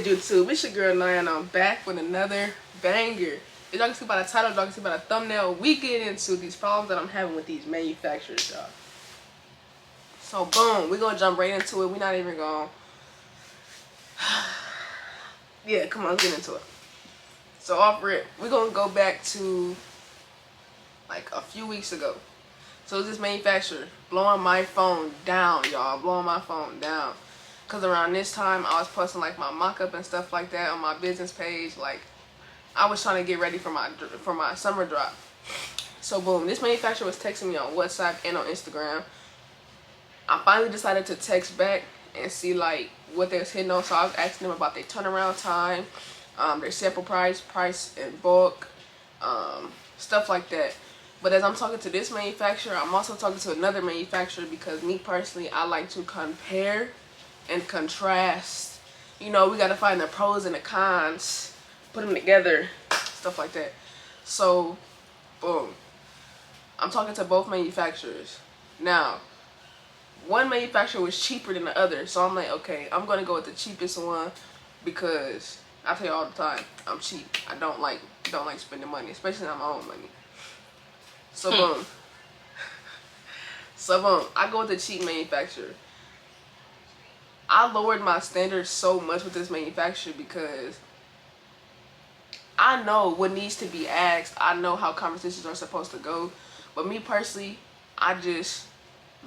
good, YouTube? It's your girl Naya, and I'm back with another banger. As y'all can see by the title, y'all can see by the thumbnail, we get into these problems that I'm having with these manufacturers, y'all. So boom, we're gonna jump right into it. We're not even gonna yeah, come on, let's get into it. So off rip, we're gonna go back to like a few weeks ago. So this manufacturer blowing my phone down, y'all, blowing my phone down. Cause around this time I was posting like my mock-up and stuff like that on my business page. Like I was trying to get ready for my summer drop. So boom, this manufacturer was texting me on WhatsApp and on Instagram. I finally decided to text back and see like what they was hitting on. So I was asking them about their turnaround time, their sample price in bulk, stuff like that. But as I'm talking to this manufacturer, I'm also talking to another manufacturer because me personally, I like to compare and contrast. You know, we got to find the pros and the cons, put them together, stuff like that. So, boom. I'm talking to both manufacturers. Now, one manufacturer was cheaper than the other. So I'm like, okay, I'm going to go with the cheapest one because I tell you all the time, I'm cheap. I don't like spending money, especially on my own money. So boom. So boom. I go with the cheap manufacturer. I lowered my standards so much with this manufacturer because I know what needs to be asked. I know how conversations are supposed to go. But me personally, I just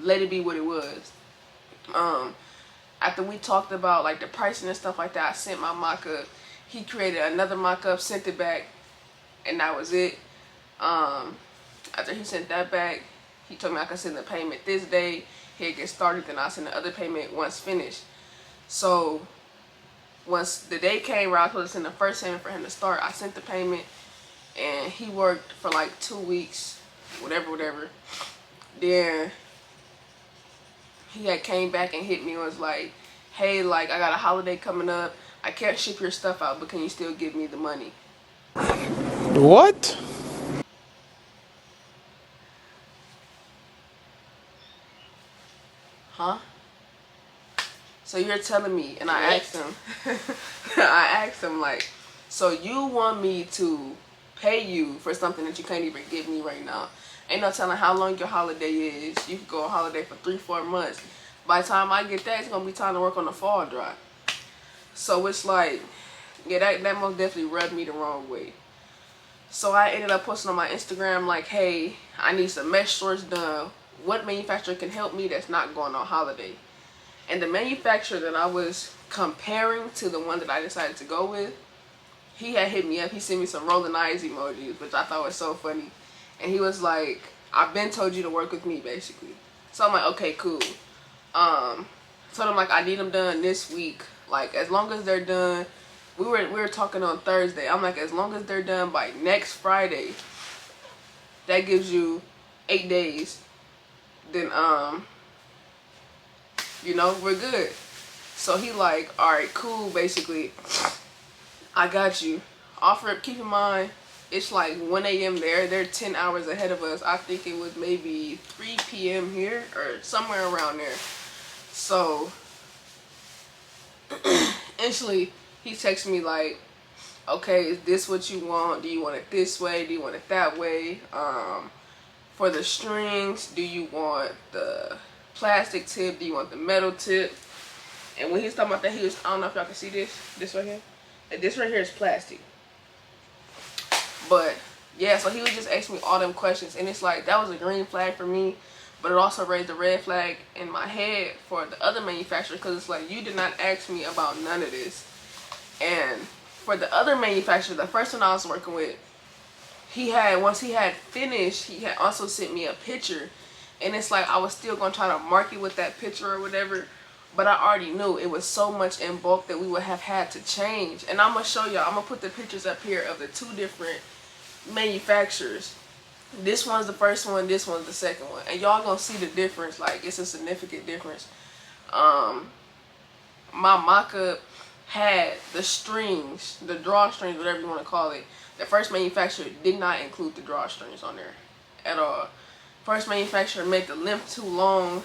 let it be what it was. After we talked about like the pricing and stuff like that, I sent my mock-up. He created another mock-up, sent it back, and that was it. After he sent that back, he told me I could send the payment this day. He'd get started, then I'll send the other payment once finished. So once the day came around, I was supposed to send the first payment for him to start. I sent the payment, and he worked for like 2 weeks, whatever. Then he had came back and hit me and was like, hey, like I got a holiday coming up. I can't ship your stuff out, but can you still give me the money? What? Huh? So you're telling me, and I asked him, I asked him like, so you want me to pay you for something that you can't even give me right now? Ain't no telling how long your holiday is. You could go on holiday for 3-4 months. By the time I get that, it's gonna be time to work on the fall drive. So it's like, yeah, that most definitely rubbed me the wrong way. So I ended up posting on my Instagram like, hey, I need some mesh shorts done. What manufacturer can help me that's not going on holiday? And the manufacturer that I was comparing to the one that I decided to go with, he had hit me up. He sent me some rolling eyes emojis, which I thought was so funny. And he was like, I've been told you to work with me, basically. So I'm like, okay, cool. Told him like I need them done this week. Like as long as they're done, we were talking on Thursday. I'm like, as long as they're done by next Friday, that gives you 8 days. Then you know, we're good. So he like, all right, cool, basically. I got you. Offer up, keep in mind, it's like 1 a.m. there. They're 10 hours ahead of us. I think it was maybe 3 p.m. here or somewhere around there. So, instantly, he texted me like, okay, is this what you want? Do you want it this way? Do you want it that way? For the strings, do you want the plastic tip? Do you want the metal tip? And when he was talking about that, he was, I don't know if y'all can see this right here. And this right here is plastic. But yeah, so he was just asking me all them questions, and it's like that was a green flag for me, but it also raised a red flag in my head for the other manufacturer because it's like, you did not ask me about none of this. And for the other manufacturer, the first one I was working with, once he had finished, he had also sent me a picture, and it's like I was still gonna try to market with that picture or whatever, but I already knew it was so much in bulk that we would have had to change. And I'm gonna show y'all, I'm gonna put the pictures up here of the two different manufacturers. This one's the first one, this one's the second one, and y'all gonna see the difference. Like it's a significant difference. My mock-up had the strings, the drawstrings, whatever you want to call it. The first manufacturer did not include the drawstrings on there at all. First manufacturer made the length too long.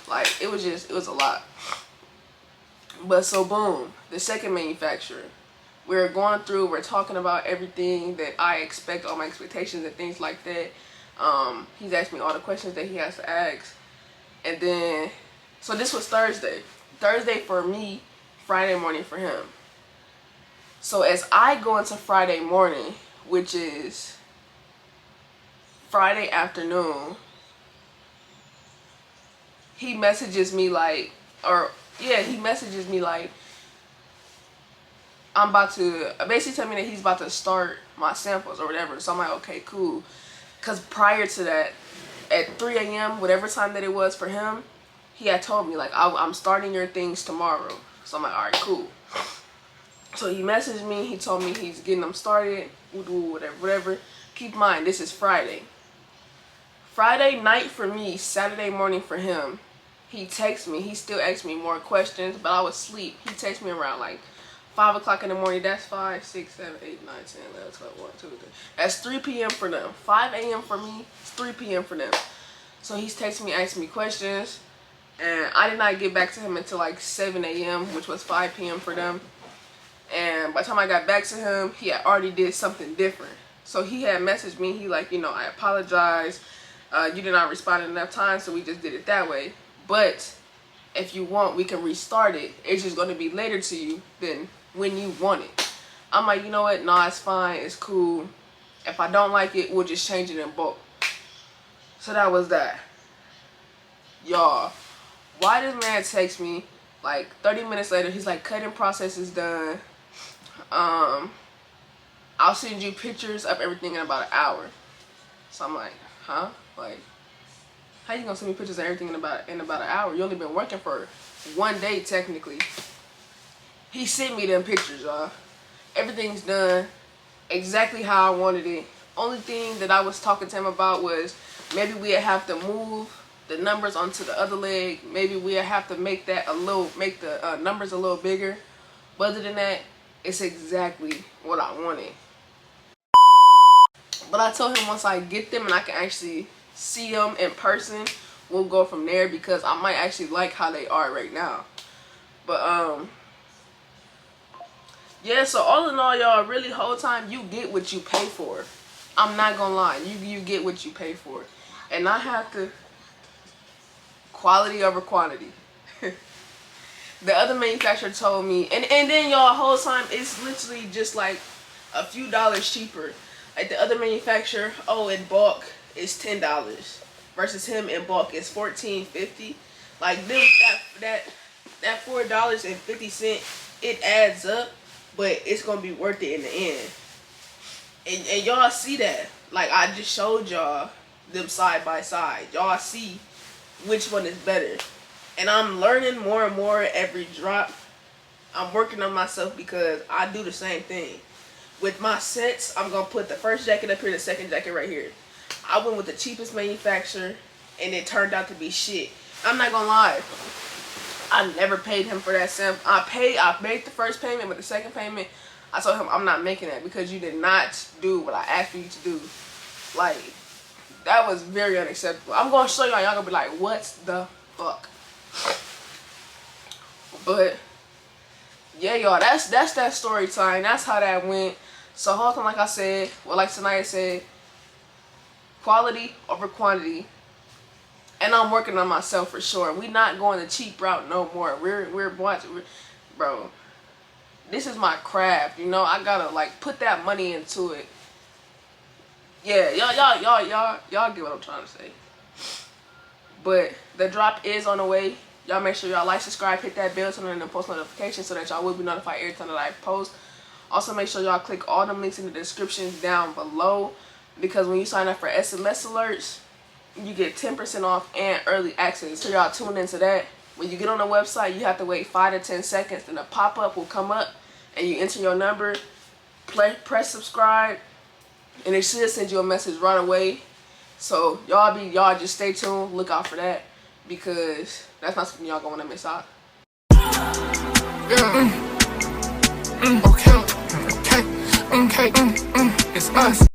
Like it was a lot. But so boom, the second manufacturer. We're going through, we're talking about everything that I expect, all my expectations and things like that. He's asked me all the questions that he has to ask. And then, so this was Thursday. Thursday for me, Friday morning for him. So as I go into Friday morning, which is Friday afternoon, he messages me like, he messages me like, I'm about to basically tell me that he's about to start my samples or whatever. So I'm like, okay, cool. Because prior to that, at 3 a.m., whatever time that it was for him, he had told me, like, I'm starting your things tomorrow. So I'm like, all right, cool. So he messaged me. He told me he's getting them started, whatever. Keep in mind, this is Friday. Friday night for me, Saturday morning for him. He texts me. He still asks me more questions, but I was asleep. He texts me around like 5 o'clock in the morning. That's 5, 6, 7, 8, 9, 10, 11, 12, 1, 2, 3. That's 3 p.m. for them. 5 a.m. for me. It's 3 p.m. for them. So he's texting me, asking me questions. And I did not get back to him until like 7 a.m., which was 5 p.m. for them. And by the time I got back to him, he had already did something different. So he had messaged me. He like, I apologize. You did not respond in enough time, so we just did it that way. But if you want, we can restart it. It's just going to be later to you than when you want it. I'm like, you know what? Nah, it's fine. It's cool. If I don't like it, we'll just change it in bulk. So that was that. Y'all, why this man text me like 30 minutes later? He's like, cutting process is done. I'll send you pictures of everything in about an hour. So I'm like, huh? Like, how you gonna send me pictures of everything in about an hour? You only been working for 1 day technically. He sent me them pictures, y'all. Everything's done exactly how I wanted it. Only thing that I was talking to him about was maybe we'd have to move the numbers onto the other leg. Maybe we'd have to make the numbers a little bigger. But other than that, it's exactly what I wanted. But I told him once I get them and I can actually see them in person, we'll go from there, because I might actually like how they are right now. But yeah, so all in all, y'all, really whole time you get what you pay for. I'm not gonna lie, you get what you pay for. And I have to quality over quantity. The other manufacturer told me, and then y'all, whole time it's literally just like a few dollars cheaper. Like the other manufacturer, in bulk is $10 versus him in bulk is $14.50. Like them, that $4.50, it adds up, but it's gonna be worth it in the end. And y'all see that. Like I just showed y'all them side by side. Y'all see which one is better. And I'm learning more and more every drop. I'm working on myself because I do the same thing. With my sets, I'm going to put the first jacket up here, the second jacket right here. I went with the cheapest manufacturer, and it turned out to be shit. I'm not going to lie. I never paid him for that sample. I made the first payment, but the second payment, I told him I'm not making that because you did not do what I asked for you to do. Like, that was very unacceptable. I'm going to show y'all. Y'all going to be like, what the fuck? But yeah, y'all, that's that story time. That's how that went. So whole time, like I said, like Sanaya said, quality over quantity. And I'm working on myself for sure. We not going the cheap route no more. We're watching, bro. This is my craft, I gotta like put that money into it. Yeah, y'all get what I'm trying to say. But the drop is on the way. Y'all make sure y'all like, subscribe, hit that bell, turn on the post notifications so that y'all will be notified every time that I post. Also, make sure y'all click all them links in the description down below, because when you sign up for SMS alerts, you get 10% off and early access. So y'all tune into that. When you get on the website, you have to wait 5 to 10 seconds, then a pop-up will come up, and you enter your number, press subscribe, and it should send you a message right away. So y'all just stay tuned, look out for that, because that's not something y'all gonna wanna miss out. Okay. It's us.